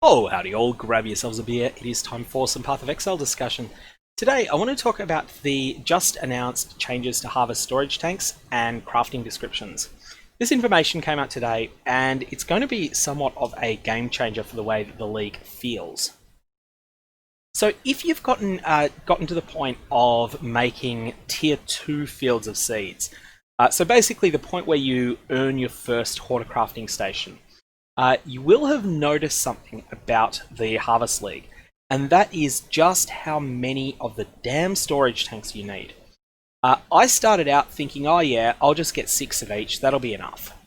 Oh, howdy all, grab yourselves a beer. It is time for some Path of Exile discussion. Today, I want to talk about the just announced changes to harvest storage tanks and crafting descriptions. This information came out today, and it's going to be somewhat of a game changer for the way that the league feels. So if you've gotten to the point of making tier 2 fields of seeds, so basically the point where you earn your first horticulture station, you will have noticed something about the Harvest League, and that is just how many of the damn storage tanks you need. I started out thinking, oh yeah, I'll just get 6 of each, that'll be enough.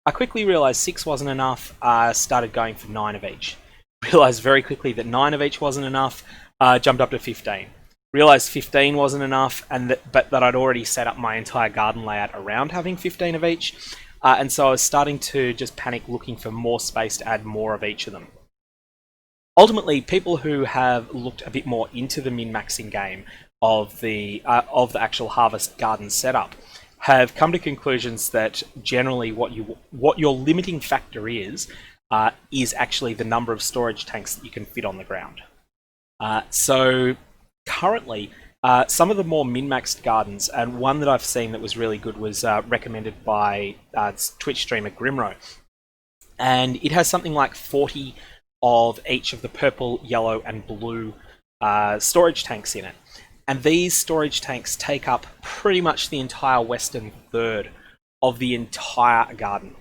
I quickly realised 6 wasn't enough, started going for 9 of each. Realised very quickly that 9 of each wasn't enough, jumped up to 15. Realised 15 wasn't enough, but that I'd already set up my entire garden layout around having 15 of each. And so I was starting to just panic looking for more space to add more of each of them. Ultimately, people who have looked a bit more into the min-maxing game of the actual harvest garden setup have come to conclusions that generally what your limiting factor is actually the number of storage tanks that you can fit on the ground. So currently, some of the more min-maxed gardens, and one that I've seen that was really good was recommended by Twitch streamer Grimro. And it has something like 40 of each of the purple, yellow, and blue storage tanks in it. And these storage tanks take up pretty much the entire western third of the entire garden,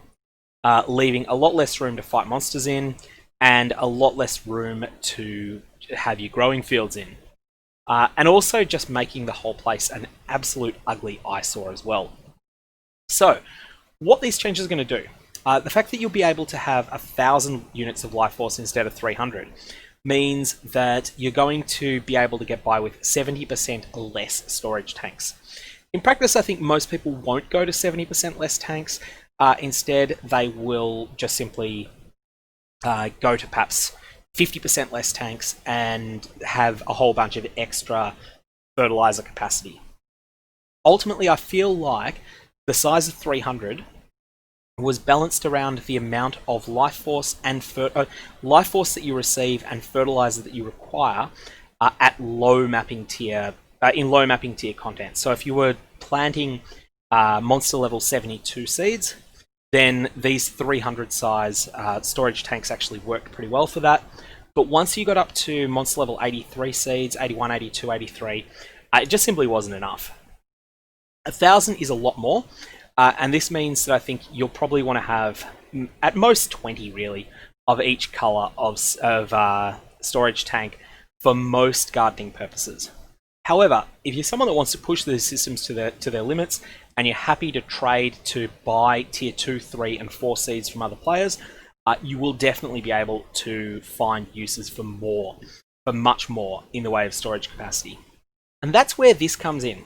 leaving a lot less room to fight monsters in, and a lot less room to have your growing fields in. And also just making the whole place an absolute ugly eyesore as well. So, what these changes are going to do, the fact that you'll be able to have 1,000 units of life force instead of 300 means that you're going to be able to get by with 70% less storage tanks. In practice, I think most people won't go to 70% less tanks. Instead, they will just simply go to perhaps 50% less tanks and have a whole bunch of extra fertilizer capacity. Ultimately, I feel like the size of 300 was balanced around the amount of life force and life force that you receive and fertilizer that you require at low mapping tier in low mapping tier content. So if you were planting monster level 72 seeds, then these 300 size storage tanks actually worked pretty well for that. But once you got up to monster level 83 seeds, 81, 82, 83, it just simply wasn't enough. 1,000 is a lot more, and this means that I think you'll probably want to have at most 20 really of each color of storage tank for most gardening purposes. However, if you're someone that wants to push these systems to their limits, and you're happy to trade to buy tier 2, 3, and 4 seeds from other players, you will definitely be able to find uses for much more in the way of storage capacity. And that's where this comes in.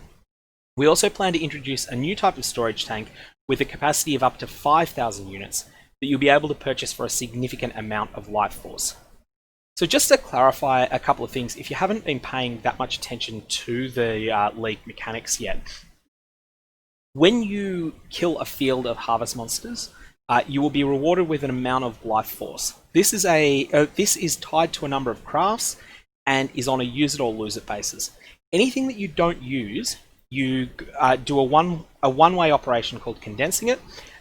We also plan to introduce a new type of storage tank with a capacity of up to 5,000 units that you'll be able to purchase for a significant amount of life force. So just to clarify a couple of things, if you haven't been paying that much attention to the league mechanics yet, when you kill a field of harvest monsters, you will be rewarded with an amount of life force. This is tied to a number of crafts and is on a use it or lose it basis. Anything that you don't use, you do a one-way operation called condensing it,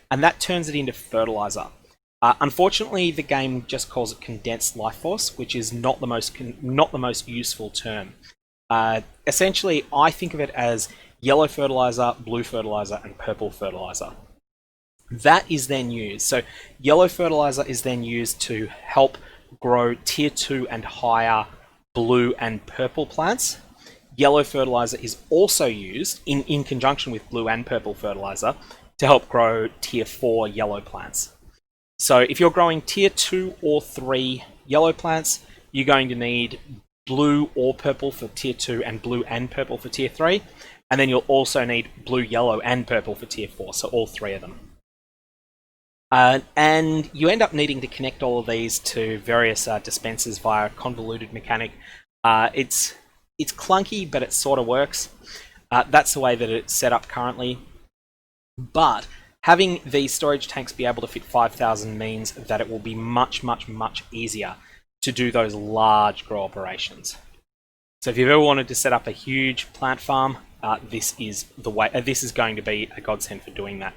and that turns it into fertilizer. Unfortunately, the game just calls it condensed life force, which is not the most useful term. Essentially, I think of it as yellow fertilizer, blue fertilizer, and purple fertilizer. That is then used. So yellow fertilizer is then used to help grow tier 2 and higher blue and purple plants. Yellow fertilizer is also used in conjunction with blue and purple fertilizer to help grow tier 4 yellow plants. So if you're growing tier 2 or 3 yellow plants, you're going to need blue or purple for tier 2 and blue and purple for tier 3. And then you'll also need blue, yellow, and purple for tier 4, so all 3 of them. And you end up needing to connect all of these to various dispensers via a convoluted mechanic. It's clunky, but it sort of works. That's the way that it's set up currently. But having these storage tanks be able to fit 5,000 means that it will be much, much, much easier to do those large grow operations. So if you've ever wanted to set up a huge plant farm, this is the way. This is going to be a godsend for doing that.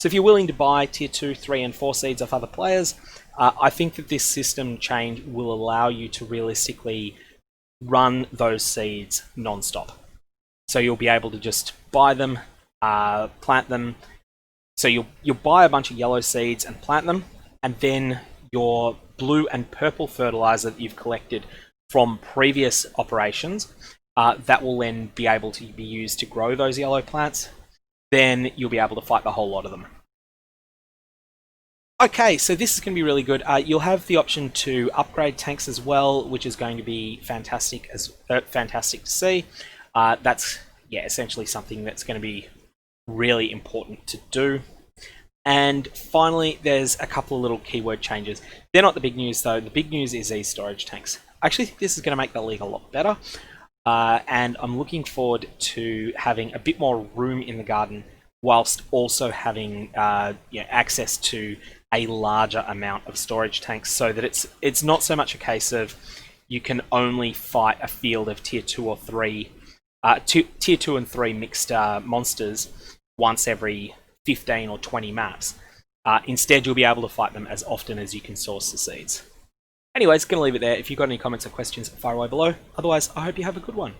So if you're willing to buy tier 2, 3, and 4 seeds off other players, I think that this system change will allow you to realistically run those seeds non-stop. So you'll be able to just buy them, plant them. So you'll buy a bunch of yellow seeds and plant them, and then your blue and purple fertilizer that you've collected from previous operations, that will then be able to be used to grow those yellow plants. Then you'll be able to fight the whole lot of them. Okay, so this is going to be really good. You'll have the option to upgrade tanks as well, which is going to be fantastic to see. That's essentially something that's going to be really important to do. And finally, there's a couple of little keyword changes. They're not the big news though. The big news is these storage tanks. I actually think this is going to make the league a lot better. And I'm looking forward to having a bit more room in the garden, whilst also having access to a larger amount of storage tanks, so that it's not so much a case of you can only fight a field of tier 2 or 3, tier 2 and 3 mixed monsters once every 15 or 20 maps. Instead, you'll be able to fight them as often as you can source the seeds. Anyways, going to leave it there. If you've got any comments or questions, fire away below. Otherwise, I hope you have a good one.